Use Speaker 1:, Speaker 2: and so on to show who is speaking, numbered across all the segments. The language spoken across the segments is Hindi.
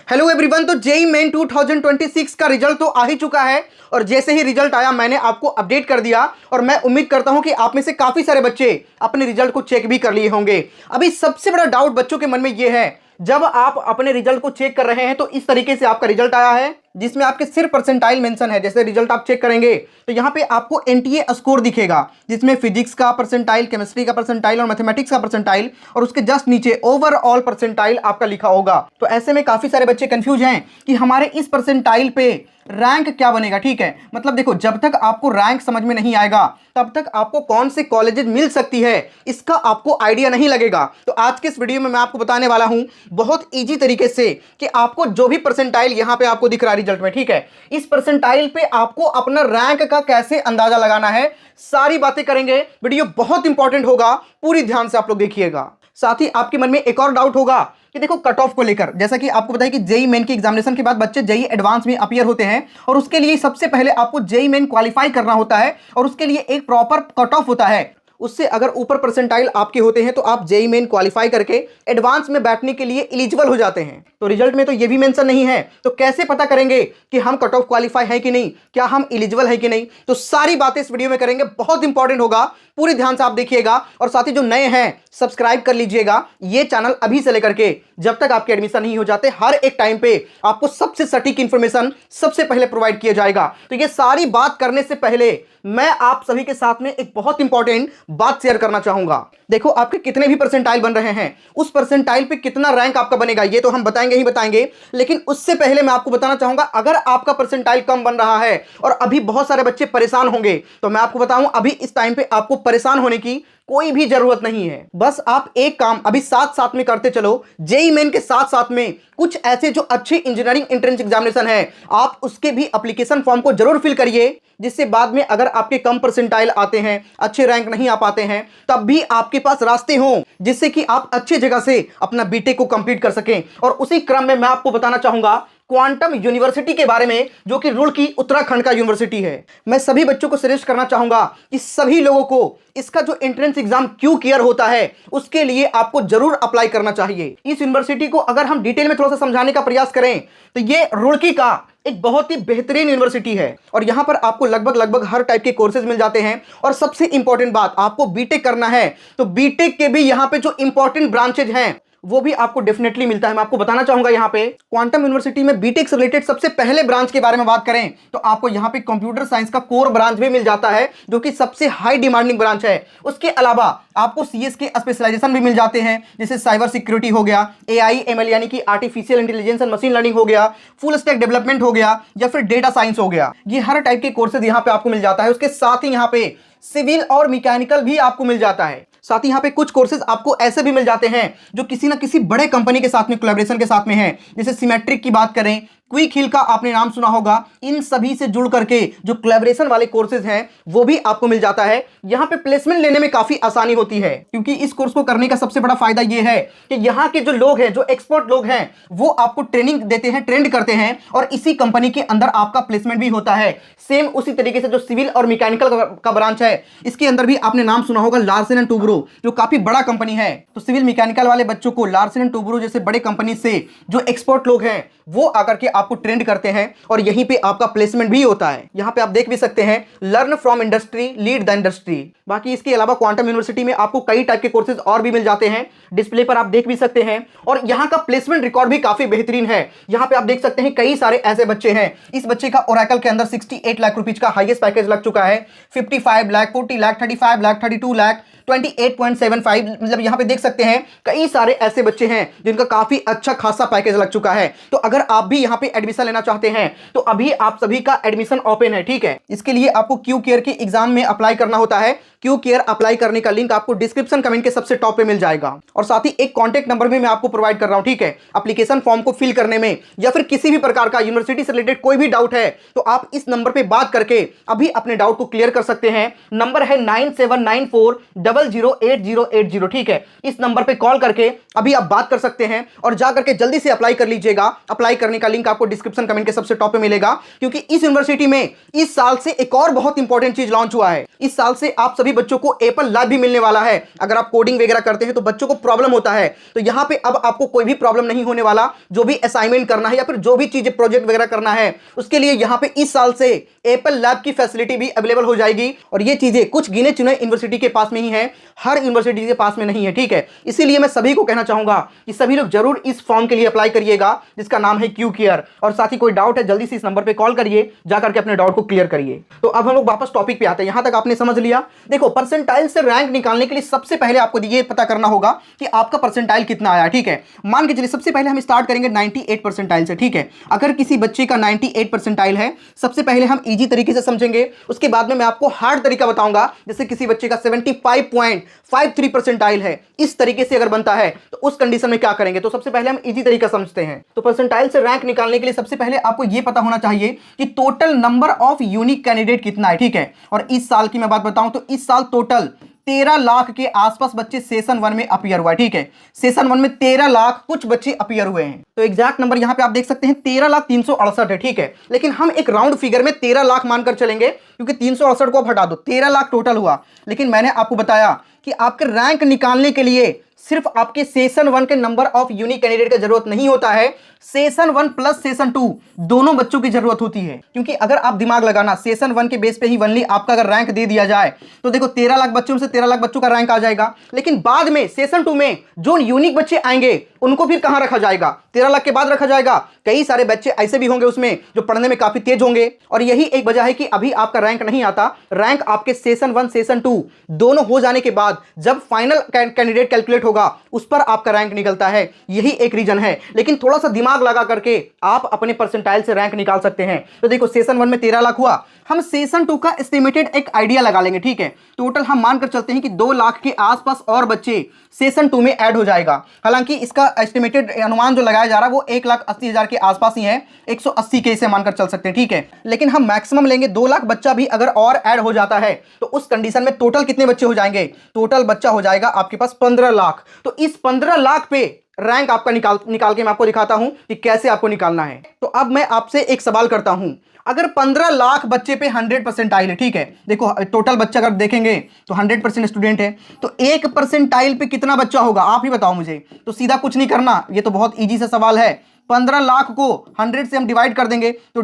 Speaker 1: Hello everyone. तो जेईई मेन 2026 का रिजल्ट तो आ ही चुका है और जैसे ही रिजल्ट आया मैंने आपको अपडेट कर दिया और मैं उम्मीद करता हूं कि आप में से काफी सारे बच्चे अपने रिजल्ट को चेक भी कर लिए होंगे। अभी सबसे बड़ा डाउट बच्चों के मन में यह है, जब आप अपने रिजल्ट को चेक कर रहे हैं तो इस तरीके से आपका रिजल्ट आया है जिसमें आपके सिर्फ परसेंटाइल मेंशन है। जैसे रिजल्ट आप चेक करेंगे तो यहां पे आपको एनटीए स्कोर दिखेगा जिसमें फिजिक्स का परसेंटाइल, केमिस्ट्री का परसेंटाइल और मैथमेटिक्स का परसेंटाइल और उसके जस्ट नीचे ओवरऑल परसेंटाइल आपका लिखा होगा। तो ऐसे में काफी सारे बच्चे कंफ्यूज हैं कि हमारे इस परसेंटाइल पे रैंक क्या बनेगा। ठीक है, मतलब देखो, जब तक आपको रैंक समझ में नहीं आएगा तब तक आपको कौन से कॉलेजेस मिल सकती है इसका आपको आइडिया नहीं लगेगा। तो आज के इस वीडियो में मैं आपको बताने वाला हूं बहुत इजी तरीके से कि आपको जो भी परसेंटाइल यहां पे आपको दिख रहा है रिजल्ट में, ठीक है, इस परसेंटाइल पे आपको अपना रैंक का कैसे अंदाजा लगाना है, सारी बातें करेंगे। वीडियो बहुत इंपॉर्टेंट होगा, पूरी ध्यान से आप लोग देखिएगा। साथ ही आपके मन में एक और डाउट होगा कि देखो कट ऑफ को लेकर, जैसा कि आपको पता है कि जेईई मेन की एग्जामिनेशन के बाद बच्चे जेईई एडवांस में अपीयर होते हैं और उसके लिए सबसे पहले आपको जेईई मेन क्वालिफाई करना होता है और उसके लिए एक प्रॉपर कट ऑफ होता है। उससे अगर ऊपर परसेंटाइल आपके होते हैं तो आप जेईई मेन क्वालिफाई करके एडवांस में बैठने के लिए एलिजिबल हो जाते हैं। तो रिजल्ट में तो ये भी मेंशन नहीं है, तो कैसे पता करेंगे कि हम कट ऑफ क्वालिफाई है कि नहीं, क्या हम एलिजिबल है कि नहीं। तो सारी बातें इस वीडियो में करेंगे, बहुत इंपॉर्टेंट होगा, पूरी ध्यान से आप देखिएगा। और साथ ही जो नए हैं सब्सक्राइब कर लीजिएगा ये चैनल अभी से लेकर के जब तक आपके एडमिशन नहीं हो जाते, हर एक टाइम पे आपको सबसे सटीक इंफॉर्मेशन सबसे पहले प्रोवाइड किया जाएगा। तो ये सारी बात करने से पहले मैं आप सभी के साथ में एक बहुत इंपॉर्टेंट बात शेयर करना चाहूंगा। देखो, आपके कितने भी परसेंटाइल बन रहे हैं, उस परसेंटाइल पे कितना रैंक आपका बनेगा ये तो हम बताएंगे ही बताएंगे, लेकिन उससे पहले मैं आपको बताना चाहूंगा अगर आपका परसेंटाइल कम बन रहा है और अभी बहुत सारे बच्चे परेशान होंगे तो मैं आपको बताऊं अभी इस टाइम पे आपको परेशान होने की कोई भी जरूरत नहीं है। बस आप एक काम अभी साथ साथ में करते चलो, जेईई मेन के साथ साथ में कुछ ऐसे जो अच्छे इंजीनियरिंग एंट्रेंस एग्जामिनेशन है आप उसके भी एप्लीकेशन फॉर्म को जरूर फिल करिए, जिससे बाद में अगर आपके कम परसेंटाइल आते हैं, अच्छे रैंक नहीं आ पाते हैं, तब भी आपके पास रास्ते हों जिससे कि आप अच्छी जगह से अपना बीटेक को कंप्लीट कर सकें। और उसी क्रम में मैं आपको बताना चाहूंगा क्वांटम यूनिवर्सिटी के बारे में, जो कि रुड़की उत्तराखंड का यूनिवर्सिटी है। मैं सभी बच्चों को सजेस्ट करना चाहूंगा कि सभी लोगों को इसका जो एंट्रेंस एग्जाम क्यों क्लियर होता है उसके लिए आपको जरूर अप्लाई करना चाहिए। इस यूनिवर्सिटी को अगर हम डिटेल में थोड़ा सा समझाने का प्रयास करें तो ये रुड़की का एक बहुत ही बेहतरीन यूनिवर्सिटी है और यहां पर आपको लगभग हर टाइप के कोर्सेज मिल जाते हैं। और सबसे इंपॉर्टेंट बात, आपको बीटेक करना है तो बीटेक के भी यहां पे जो इंपॉर्टेंट ब्रांचेज हैं वो भी आपको डेफिनेटली मिलता है। मैं आपको बताना चाहूंगा यहां पे क्वांटम यूनिवर्सिटी में बीटेक से रिलेटेड सबसे पहले ब्रांच के बारे में बात करें तो आपको यहां पे कंप्यूटर साइंस का कोर ब्रांच भी मिल जाता है जो कि सबसे हाई डिमांडिंग ब्रांच है। उसके अलावा आपको सीएस के स्पेशलाइजेशन भी मिल जाते हैं, जैसे साइबर सिक्योरिटी हो गया, एआई एमएल यानी कि artificial intelligence and machine learning हो गया, फुल स्टैक डेवलपमेंट हो गया या फिर डेटा साइंस हो गया। ये हर टाइप के कोर्सेज यहां पे आपको मिल जाता है। उसके साथ ही यहां पे सिविल और मैकेनिकल भी आपको मिल जाता है। साथ ही यहाँ पे कुछ कोर्सेज आपको ऐसे भी मिल जाते हैं जो किसी ना किसी बड़े कंपनी के साथ में कोलैबोरेशन के साथ में है, जैसे सिमेट्रिक की बात करें, क्विक हिल का आपने नाम सुना होगा। इन सभी से जुड़ करके जो कोलैबोरेशन वाले कोर्सेज हैं वो भी आपको मिल जाता है। यहाँ पे प्लेसमेंट लेने में काफी आसानी होती है क्योंकि इस कोर्स को करने का सबसे बड़ा फायदा ये है कि यहाँ के जो लोग हैं, जो एक्सपर्ट लोग हैं, वो आपको ट्रेनिंग देते हैं, ट्रेंड करते हैं और इसी कंपनी के अंदर आपका प्लेसमेंट भी होता है। सेम उसी तरीके से जो सिविल और मैकेनिकल का ब्रांच है इसके अंदर भी आपने नाम सुना होगा लार्सन एंड टूब्रो, जो काफी बड़ा कंपनी है। तो सिविल मैकेनिकल वाले बच्चों को लार्सन एंड टूब्रो जैसे बड़े कंपनी से जो एक्सपर्ट लोग हैं वो आकर के आपको ट्रेंड करते हैं और यहीं पे आपका प्लेसमेंट भी होता है। यहां पे आप देख भी सकते हैं, learn from industry, lead the industry. बाकी इसके अलावा क्वांटम यूनिवर्सिटी में आपको कई टाइप के कोर्सेज और भी मिल जाते हैं, डिस्प्ले पर आप देख भी सकते हैं। और यहां का प्लेसमेंट रिकॉर्ड भी काफी बेहतरीन है। यहां पे आप देख सकते हैं कई सारे ऐसे बच्चे हैं, इस बच्चे का ओरेकल के अंदर 68 लाख रुपीज का हाईएस्ट पैकेज लग चुका है, 55 लाख, 40 लाख, 35 लाख, 32 लाख, 28.75, मतलब यहां पे देख सकते हैं कई सारे ऐसे बच्चे हैं जिनका काफी अच्छा खासा पैकेज लग चुका है। तो अगर आप भी यहां पे एडमिशन लेना चाहते हैं तो अभी आप सभी का एडमिशन ओपन है, ठीक है। इसके लिए आपको क्यू केयर के एग्जाम में अप्लाई करना होता है। क्यू केयर अप्लाई करने का लिंक आपको डिस्क्रिप्शन कमेंट के सबसे टॉप पे मिल जाएगा और साथ ही एक कॉन्टैक्ट नंबर भी मैं आपको प्रोवाइड कर रहा हूं, ठीक है। एप्लीकेशन फॉर्म को फिल करने में या फिर किसी भी प्रकार का यूनिवर्सिटी से रिलेटेड कोई भी डाउट है तो आप इस नंबर पे बात करके अभी अपने डाउट को क्लियर कर सकते हैं। नंबर है 9794008080, ठीक है। इस नंबर पे कॉल करके अभी आप बात कर सकते हैं और जाकर के जल्दी से अप्लाई कर लीजिएगा। अप्लाई करने का लिंक आपको आपको डिस्क्रिप्शन कमेंट के सबसे टॉप पे मिलेगा, क्योंकि इस यूनिवर्सिटी में इस साल से एक और बहुत इंपॉर्टेंट चीज लॉन्च हुआ है। इस साल से आप सभी बच्चों को एप्पल लैब भी मिलने वाला है। अगर आप कोडिंग वगैरह करते हैं तो बच्चों को प्रॉब्लम होता है, तो यहां पे अब आपको कोई भी प्रॉब्लम नहीं होने वाला। जो भी असाइनमेंट करना है या फिर जो भी चीजें प्रोजेक्ट वगैरह करना है, उसके लिए यहां पे इस साल से एप्पल लैब की फैसिलिटी भी अवेलेबल हो जाएगी। और ये चीजें कुछ गिने चुने यूनिवर्सिटी के पास में ही है, हर यूनिवर्सिटी के पास में नहीं है, ठीक है। इसीलिए मैं सभी को कहना चाहूंगा कि सभी लोग जरूर इस फॉर्म के लिए अप्लाई करिएगा, जिसका नाम है क्यू केयर। और साथ ही कोई डाउट है जल्दी से इस नंबर पे कॉल करिए, जाकर के अपने डाउट को क्लियर करिए। तो अब हम लोग वापस टॉपिक पे आते हैं। यहां तक आपने समझ लिया। देखो, परसेंटाइल से रैंक निकालने के लिए सबसे पहले आपको ये पता करना होगा कि आपका परसेंटाइल कितना आया, ठीक है। मान के चलिए सबसे पहले हम स्टार्ट करेंगे 98 परसेंटाइल से, ठीक है। अगर किसी बच्चे का 98 परसेंटाइल है, सबसे पहले हम इजी तरीके से समझेंगे, उसके बाद में मैं आपको हार्ड तरीका बताऊंगा। जैसे किसी बच्चे का 75.53 परसेंटाइल है, इस तरीके से अगर बनता है तो उस कंडीशन में क्या करेंगे। तो सबसे पहले हम इजी तरीका समझते हैं। तो परसेंटाइल से रैंक निकालने के लिए सबसे पहले आपको यह पता होना चाहिए कि total number of unique candidate कितना है, ठीक है। और इस साल की मैं बात बताऊं तो इस साल टोटल 13 लाख के आसपास बच्चे सेशन 1 में अपीयर हुआ है, ठीक है। सेशन 1 में 13 लाख कुछ बच्चे अपीयर हुए हैं। तो एग्जैक्ट नंबर यहां पे आप देख सकते हैं 13,368 है, ठीक है। लेकिन हम एक राउंड फिगर में 13 लाख मानकर चलेंगे, क्योंकि 368 को आप हटा दो, 13 लाख टोटल हुआ। लेकिन मैंने आपको बताया कि आपके रैंक निकालने के लिए सिर्फ आपके सेशन 1 के नंबर ऑफ यूनिक कैंडिडेट का जरूरत नहीं होता है, सेशन 1 प्लस सेशन 2 दोनों बच्चों की जरूरत होती है। क्योंकि अगर आप दिमाग लगाना, सेशन 1 के बेस पे ही वनली आपका अगर रैंक दे दिया जाए तो देखो 13 लाख बच्चों से 13 लाख बच्चों का रैंक आ जाएगा। लेकिन बाद में सेशन 2 में जो यूनिक बच्चे आएंगे उनको फिर कहां रखा जाएगा, 13 लाख के बाद रखा जाएगा। कई सारे बच्चे ऐसे भी होंगे उसमें जो पढ़ने में काफी तेज होंगे, और यही एक वजह है कि अभी आपका रैंक नहीं आता। रैंक आपके सेशन 1 सेशन 2 दोनों हो जाने के बाद जब फाइनल कैंडिडेट कैलकुलेट होगा उस पर आपका रैंक निकलता है, यही एक रीजन है। लेकिन थोड़ा सा दिमाग लगा करके आप अपने परसेंटाइल से रैंक निकाल सकते हैं। तो देखो सेशन 1 में 13 लाख हुआ, हम सेशन 2 का एस्टिमेटेड एक आइडिया लगा लेंगे, ठीक है। टोटल हम मानकर चलते हैं कि 2 लाख के आसपास और बच्चे सेशन 2 में ऐड हो जाएगा। हालांकि इसका एस्टिमेटेड अनुमान जो लगाया जा रहा है वो 1,80,000 के आसपास ही है, 180 के इसे मानकर चल सकते हैं, ठीक है। लेकिन हम मैक्सिमम लेंगे 2 लाख बच्चा भी अगर और ऐड हो जाता है तो उस कंडीशन में टोटल कितने बच्चे हो जाएंगे, टोटल बच्चा हो जाएगा आपके पास 15 लाख। तो इस 15 लाख पे रैंक आपका निकाल के मैं आपको दिखाता हूं कि कैसे आपको निकालना है। तो अब मैं आपसे एक सवाल करता हूं, अगर 15 लाख बच्चे पे 100 परसेंटाइल है, ठीक है। देखो टोटल बच्चा अगर देखेंगे तो 100% स्टूडेंट है, तो 1 परसेंटाइल पे कितना बच्चा होगा आप ही बताओ मुझे। तो सीधा कुछ नहीं करना, ये तो बहुत इजी सा सवाल है। 15 लाख को 100 से हम डिवाइड कर देंगे, तो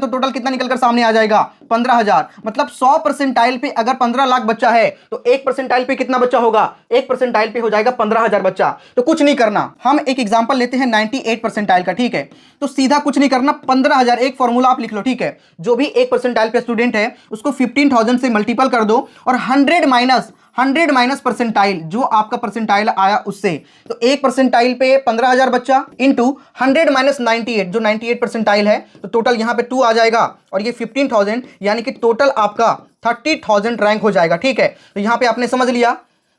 Speaker 1: टोटल कितना निकलकर सामने आ जाएगा, 15,000। मतलब 100 परसेंटाइल पे अगर 15 लाख बच्चा है तो 1 परसेंटाइल पे कितना बच्चा होगा, 1 परसेंटाइल पे हो जाएगा 15,000 बच्चा। तो कुछ नहीं करना, हम एक एग्जांपल लेते हैं 98 परसेंटाइल का, ठीक है। तो सीधा कुछ नहीं करना, 15,000 एक फॉर्मूला आप लिख लो, ठीक है। जो भी 1 परसेंटाइल पे स्टूडेंट है उसको 15,000 से मल्टीपल कर दो और 100 माइनस परसेंटाइल जो आपका परसेंटाइल आया उससे। तो 1 परसेंटाइल पे 15,000 बच्चा इंटू 100 माइनस 98 जो 98 परसेंटाइल है, तो टोटल यहां पे 2 आ जाएगा और ये 15,000, यानी कि टोटल आपका 30,000 रैंक हो जाएगा, ठीक है। तो यहां पे आपने समझ लिया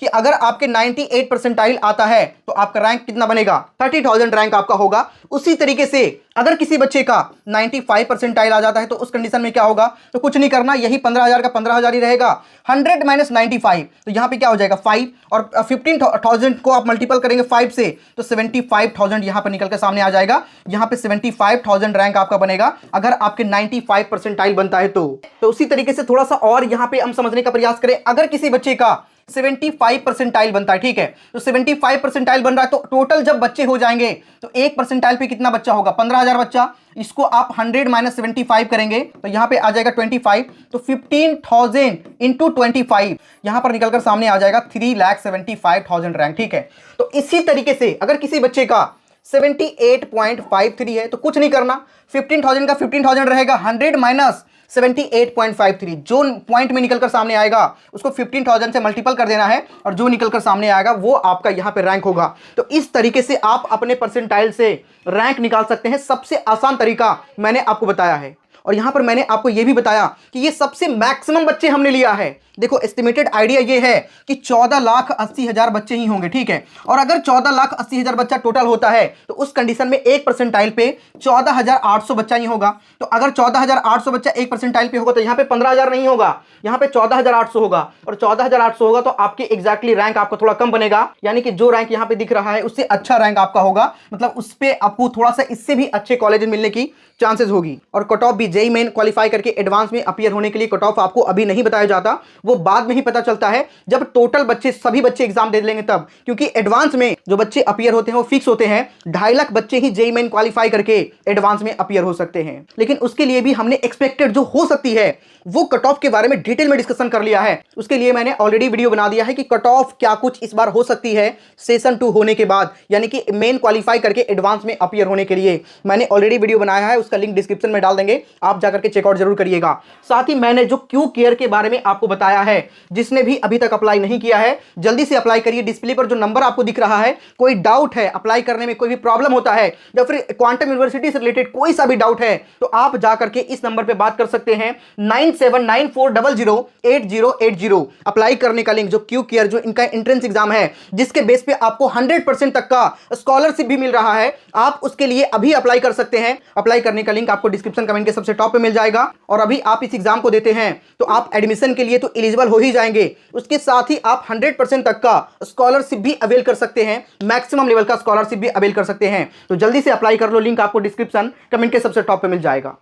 Speaker 1: कि अगर आपके 98 परसेंटाइल आता है तो आपका रैंक कितना बनेगा, 30,000 रैंक आपका होगा। उसी तरीके से अगर किसी बच्चे का 95 परसेंटाइल आ जाता है तो उस कंडीशन में क्या होगा, तो कुछ नहीं करना, यही 15,000 का 15,000 ही रहेगा। 100 माइनस 95 तो यहां पे क्या हो जाएगा 5, और 15,000 को आप मल्टीपल करेंगे 5 से तो 75,000 यहां पर निकल कर सामने आ जाएगा। यहां पे 75,000 रैंक आपका बनेगा अगर आपके 95 परसेंटाइल बनता है तो उसी तरीके से थोड़ा सा और यहां पे हम समझने का प्रयास करें। अगर किसी बच्चे का 75 परसेंटाइल बनता है, ठीक है। तो 75 परसेंटाइल बन रहा है तो टोटल जब बच्चे हो जाएंगे तो 1 परसेंटाइल पे कितना बच्चा होगा, 15,000 बच्चा। इसको आप 100 माइनस 75 करेंगे तो यहां पे आ जाएगा 25, तो 15,000 इंटू 25 यहां पर निकलकर सामने आ जाएगा 3,75,000 रैंक, ठीक है। तो इसी तरीके से अगर किसी बच्चे का 78.53 है तो कुछ नहीं करना, 15,000 का 15,000 रहेगा, 100 माइनस 78.53 जो पॉइंट में निकलकर सामने आएगा उसको 15,000 से मल्टीपल कर देना है और जो निकलकर सामने आएगा वो आपका यहां पे रैंक होगा। तो इस तरीके से आप अपने परसेंटाइल से रैंक निकाल सकते हैं। सबसे आसान तरीका मैंने आपको बताया है। और यहां पर मैंने आपको यह भी बताया कि ये सबसे मैक्सिमम बच्चे हमने लिया है। देखो एस्टिमेटेड आइडिया ये है कि 14,80,000 बच्चे ही होंगे, ठीक है। और अगर 14,80,000 बच्चा टोटल होता है तो उस कंडीशन में एक परसेंटाइल पे 14,800 बच्चा ही होगा। तो अगर 14,800 बच्चा एक परसेंटाइल पे होगा तो यहां पे 15,000 नहीं होगा, यहां पे 14,800 होगा। और 14,800 होगा तो आपकी एग्जैक्टली रैंक आपका थोड़ा कम बनेगा, यानी कि जो रैंक यहां पे दिख रहा है उससे अच्छा रैंक आपका होगा, मतलब उस पे आपको थोड़ा सा इससे भी अच्छे कॉलेज मिलने की चांसेस होगी। और कट ऑफ भी जेईई मेन क्वालिफाई करके एडवांस में अपीयर होने के लिए कट ऑफ आपको अभी नहीं बताया जाता, वो बाद में ही पता चलता है जब टोटल बच्चे सभी बच्चे एग्जाम दे लेंगे तब। क्योंकि एडवांस में जो बच्चे अपीयर होते हैं वो फिक्स होते हैं, 2.5 लाख बच्चे ही जेईई मेन क्वालिफाई करके एडवांस में अपीयर हो सकते हैं। लेकिन उसके लिए भी हमने एक्सपेक्टेड जो हो सकती है वो कट ऑफ के बारे में डिटेल में डिस्कशन कर लिया है। उसके लिए मैंने ऑलरेडी वीडियो बना दिया है कि कट ऑफ क्या कुछ इस बार हो सकती है सेशन 2 होने के बाद, यानी कि मेन क्वालिफाई करके एडवांस में अपीयर होने के लिए मैंने ऑलरेडी वीडियो बनाया है, उसका लिंक डिस्क्रिप्शन में डाल देंगे, आप जाकर के चेकआउट जरूर करिएगा। साथ ही मैंने जो क्यू केयर के बारे में आपको बताया है, जिसने भी अभी तक अप्लाई नहीं किया है जल्दी से अप्लाई करिए। डिस्प्ले पर जो नंबर आपको दिख रहा है, कोई डाउट है अप्लाई करने में, कोई भी प्रॉब्लम होता है या फिर क्वांटम यूनिवर्सिटी से रिलेटेड कोई सा भी डाउट है तो आप जाकर के इस नंबर पर बात कर सकते हैं 9794008080। अप्लाई करने का लिंक जो क्यू केयर जो इनका एंट्रेंस एग्जाम है जिसके बेस पे आपको 100% तक का स्कॉलरशिप भी मिल रहा है, आप उसके लिए अभी अप्लाई कर सकते हैं। अप्लाई करने का लिंक आपको डिस्क्रिप्शन कमेंट के सबसे टॉप पे मिल जाएगा। और अभी आप इस एग्जाम को देते हैं तो आप एडमिशन के लिए तो एलिजिबल हो ही जाएंगे, उसके साथ ही आप 100% तक का स्कॉलरशिप भी अवेल कर सकते हैं, मैक्सिमम लेवल का स्कॉलरशिप भी अवेल कर सकते हैं। तो जल्दी से अप्लाई कर लो, लिंक आपको डिस्क्रिप्शन कमेंट के सबसे टॉप पे मिल जाएगा।